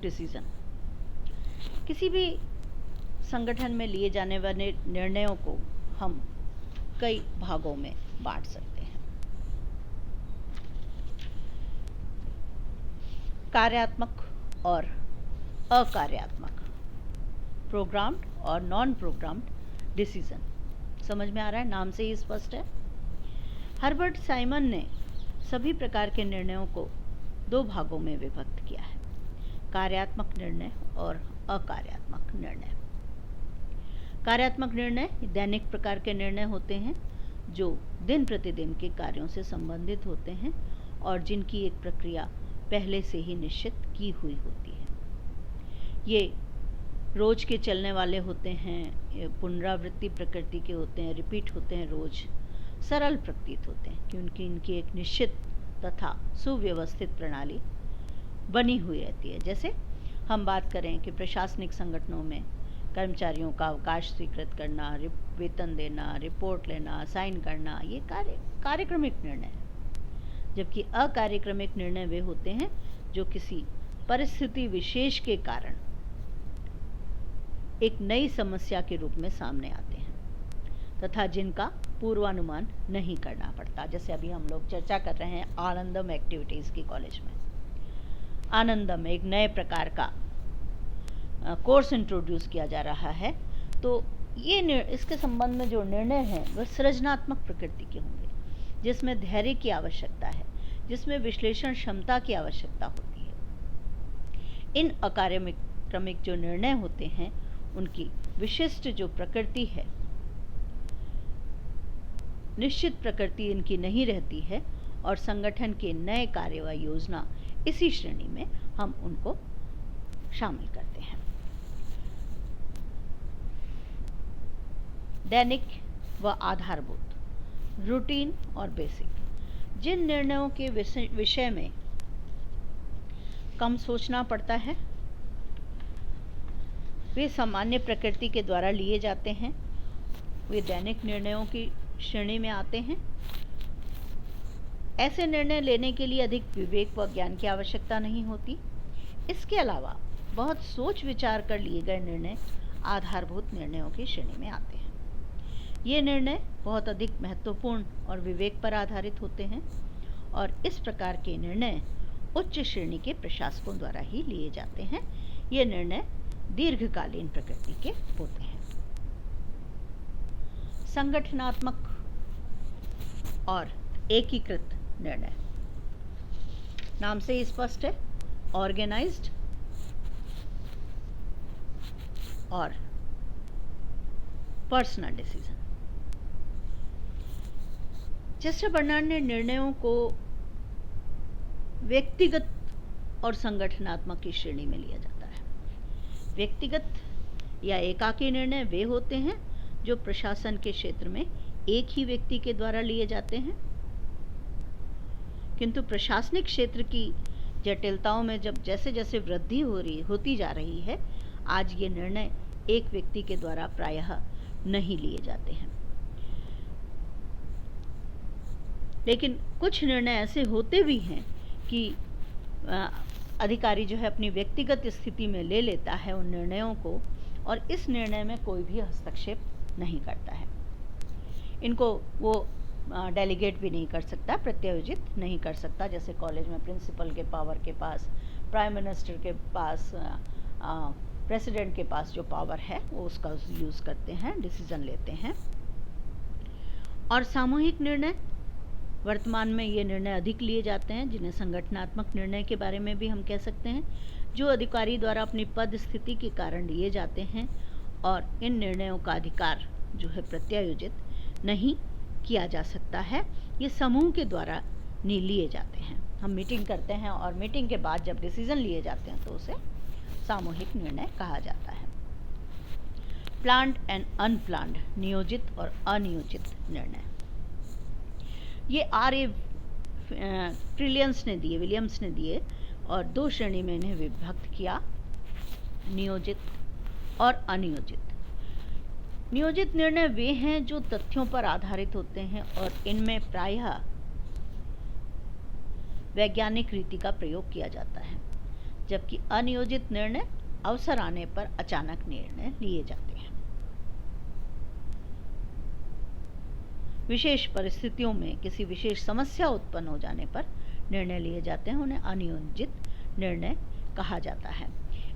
Decision. किसी भी संगठन में लिए जाने वाले निर्णयों को हम कई भागों में बांट सकते हैं। कार्यात्मक और अकार्यात्मक, प्रोग्राम्ड और नॉन प्रोग्राम्ड डिसीजन। समझ में आ रहा है? नाम से ही स्पष्ट है। हर्बर्ट साइमन ने सभी प्रकार के निर्णयों को दो भागों में विभक्त किया है, कार्यात्मक निर्णय और अकार्यात्मक निर्णय। कार्यात्मक निर्णय दैनिक प्रकार के निर्णय होते हैं जो दिन प्रतिदिन के कार्यों से संबंधित होते हैं और जिनकी एक प्रक्रिया पहले से ही निश्चित की हुई होती है। ये रोज के चलने वाले होते हैं, पुनरावृत्ति प्रकृति के होते हैं, रिपीट होते हैं, रोज सरल प्रतीत होते हैं क्योंकि इनकी एक निश्चित तथा सुव्यवस्थित प्रणाली बनी हुई रहती है। जैसे हम बात करें कि प्रशासनिक संगठनों में कर्मचारियों का अवकाश स्वीकृत करना, वेतन देना, रिपोर्ट लेना, साइन करना, ये कार्यक्रमिक निर्णय है। जबकि अकार्यक्रमिक निर्णय वे होते हैं जो किसी परिस्थिति विशेष के कारण एक नई समस्या के रूप में सामने आते हैं तथा जिनका पूर्वानुमान नहीं करना पड़ता। जैसे अभी हम लोग चर्चा कर रहे हैं आनंदम एक्टिविटीज़ की कॉलेज में। आनंदम एक नए प्रकार का कोर्स इंट्रोड्यूस किया जा रहा है, तो ये इसके संबंध में जो निर्णय हैं वह सृजनात्मक प्रकृति के होंगे, जिसमें धैर्य की आवश्यकता है, जिसमें विश्लेषण क्षमता की आवश्यकता होती है। इन अकार्यक्रमिक जो निर्णय होते हैं उनकी विशिष्ट जो प्रकृति है, निश्चित प्रकृति इनकी नहीं रहती है और संगठन के नए कार्य व योजना इसी श्रेणी में हम उनको शामिल करते हैं। दैनिक व आधारभूत, रूटीन और बेसिक। जिन निर्णयों के विषय में कम सोचना पड़ता है वे सामान्य प्रकृति के द्वारा लिए जाते हैं, वे दैनिक निर्णयों की श्रेणी में आते हैं। ऐसे निर्णय लेने के लिए अधिक विवेक व ज्ञान की आवश्यकता नहीं होती। इसके अलावा बहुत सोच विचार कर लिए गए निर्णय आधारभूत निर्णयों की श्रेणी में आते हैं। ये निर्णय बहुत अधिक महत्वपूर्ण और विवेक पर आधारित होते हैं और इस प्रकार के निर्णय उच्च श्रेणी के प्रशासकों द्वारा ही लिए जाते हैं। ये निर्णय दीर्घकालीन प्रकृति के होते हैं। संगठनात्मक और एकीकृत निर्णय। नाम से ही स्पष्ट है, ऑर्गेनाइज्ड और पर्सनल डिसीजन। चेस्टर बर्नार्ड ने निर्णयों को व्यक्तिगत और संगठनात्मक की श्रेणी में लिया जाता है। व्यक्तिगत या एकाकी निर्णय वे होते हैं जो प्रशासन के क्षेत्र में एक ही व्यक्ति के द्वारा लिए जाते हैं, किंतु प्रशासनिक क्षेत्र की जटिलताओं में जब जैसे जैसे वृद्धि होती जा रही है, आज ये निर्णय एक व्यक्ति के द्वारा प्रायः नहीं लिए जाते हैं। लेकिन कुछ निर्णय ऐसे होते भी हैं कि अधिकारी जो है अपनी व्यक्तिगत स्थिति में ले लेता है उन निर्णयों को और इस निर्णय में कोई भी हस्तक्षेप नहीं करता है। इनको वो डेलीगेट भी नहीं कर सकता, प्रत्यायोजित नहीं कर सकता। जैसे कॉलेज में प्रिंसिपल के पावर के पास, प्राइम मिनिस्टर के पास, प्रेसिडेंट के पास जो पावर है वो उसका यूज़ करते हैं, डिसीजन लेते हैं। और सामूहिक निर्णय, वर्तमान में ये निर्णय अधिक लिए जाते हैं, जिन्हें संगठनात्मक निर्णय के बारे में भी हम कह सकते हैं, जो अधिकारी द्वारा अपनी पद स्थिति के कारण लिए जाते हैं और इन निर्णयों का अधिकार जो है प्रत्यायोजित नहीं किया जा सकता है। ये समूह के द्वारा नहीं लिए जाते हैं। हम मीटिंग करते हैं और मीटिंग के बाद जब डिसीजन लिए जाते हैं तो उसे सामूहिक निर्णय कहा जाता है। प्लान्ड एंड अनप्लान्ड, नियोजित और अनियोजित निर्णय। ये R.A. विलियम्स ने दिए और दो श्रेणी में इन्हें विभक्त किया, नियोजित और अनियोजित। नियोजित निर्णय वे हैं जो तथ्यों पर आधारित होते हैं और इनमें प्रायः वैज्ञानिक रीति का प्रयोग किया जाता है। जबकि अनियोजित निर्णय अवसर आने पर अचानक निर्णय लिए जाते हैं। विशेष परिस्थितियों में किसी विशेष समस्या उत्पन्न हो जाने पर निर्णय लिए जाते हैं, उन्हें अनियोजित निर्णय कहा जाता है।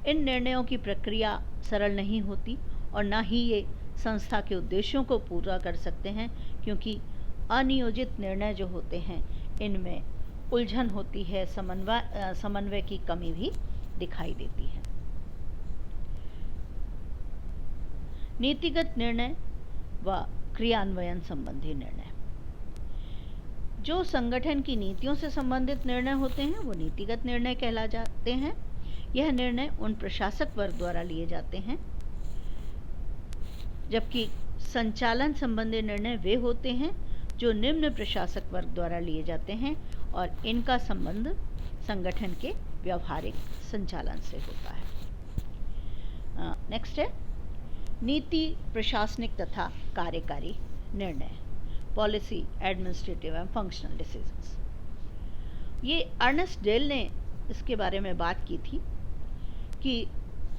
इन निर्णयों की प्रक्रिया सरल नहीं होती और न ही ये संस्था के उद्देश्यों को पूरा कर सकते हैं, क्योंकि अनियोजित निर्णय जो होते हैं इनमें उलझन होती है, समन्वय की कमी भी दिखाई देती है। नीतिगत निर्णय व क्रियान्वयन संबंधी निर्णय। जो संगठन की नीतियों से संबंधित निर्णय होते हैं वो नीतिगत निर्णय कहला जाते हैं। यह निर्णय उन प्रशासक वर्ग द्वारा लिए जाते हैं, जबकि संचालन संबंधी निर्णय वे होते हैं जो निम्न प्रशासक वर्ग द्वारा लिए जाते हैं और इनका संबंध संगठन के व्यवहारिक संचालन से होता है। नेक्स्ट है नीति, प्रशासनिक तथा कार्यकारी निर्णय, policy, administrative and functional decisions. ये अर्नेस्ट डेल ने इसके बारे में बात की थी कि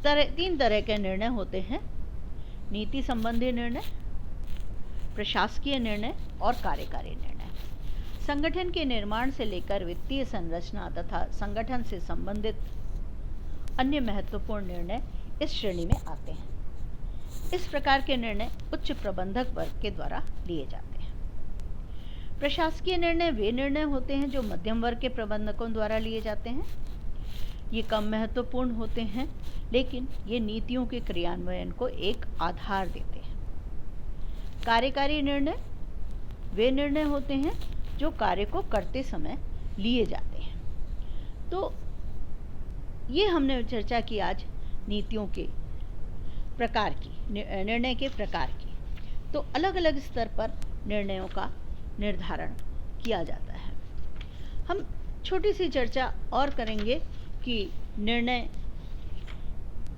तीन तरह के निर्णय होते हैं: नीति संबंधी निर्णय, प्रशासकीय निर्णय और कार्यकारी निर्णय। संगठन के निर्माण से लेकर वित्तीय संरचना तथा संगठन से संबंधित अन्य महत्वपूर्ण निर्णय इस श्रेणी में आते हैं। इस प्रकार के निर्णय उच्च प्रबंधक वर्ग के द्वारा लिए जाते हैं। प्रशासकीय निर्णय वे निर्णय होते हैं जो मध्यम वर्ग के प्रबंधकों द्वारा लिए जाते हैं। ये कम महत्वपूर्ण होते हैं, लेकिन ये नीतियों के क्रियान्वयन को एक आधार देते हैं। कार्यकारी निर्णय वे निर्णय होते हैं जो कार्य को करते समय लिए जाते हैं। तो ये हमने चर्चा की आज नीतियों के प्रकार की, निर्णय के प्रकार की। तो अलग अलग स्तर पर निर्णयों का निर्धारण किया जाता है। हम छोटी सी चर्चा और करेंगे कि निर्णय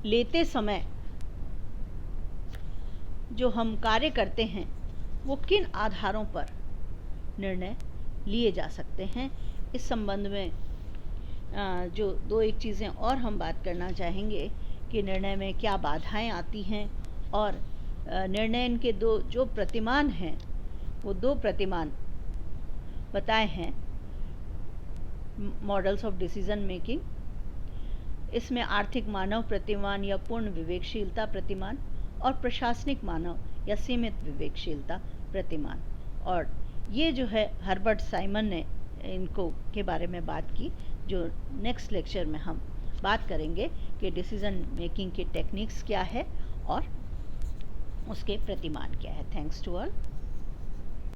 लेते समय जो हम कार्य करते हैं वो किन आधारों पर निर्णय लिए जा सकते हैं। इस संबंध में जो दो एक चीज़ें और हम बात करना चाहेंगे कि निर्णय में क्या बाधाएं आती हैं और निर्णय के दो जो प्रतिमान हैं वो दो प्रतिमान बताए हैं, मॉडल्स ऑफ डिसीजन मेकिंग। इसमें आर्थिक मानव प्रतिमान या पूर्ण विवेकशीलता प्रतिमान और प्रशासनिक मानव या सीमित विवेकशीलता प्रतिमान। और ये जो है हर्बर्ट साइमन ने इनको के बारे में बात की, जो नेक्स्ट लेक्चर में हम बात करेंगे कि डिसीजन मेकिंग की टेक्निक्स क्या है और उसके प्रतिमान क्या है। Thanks to all.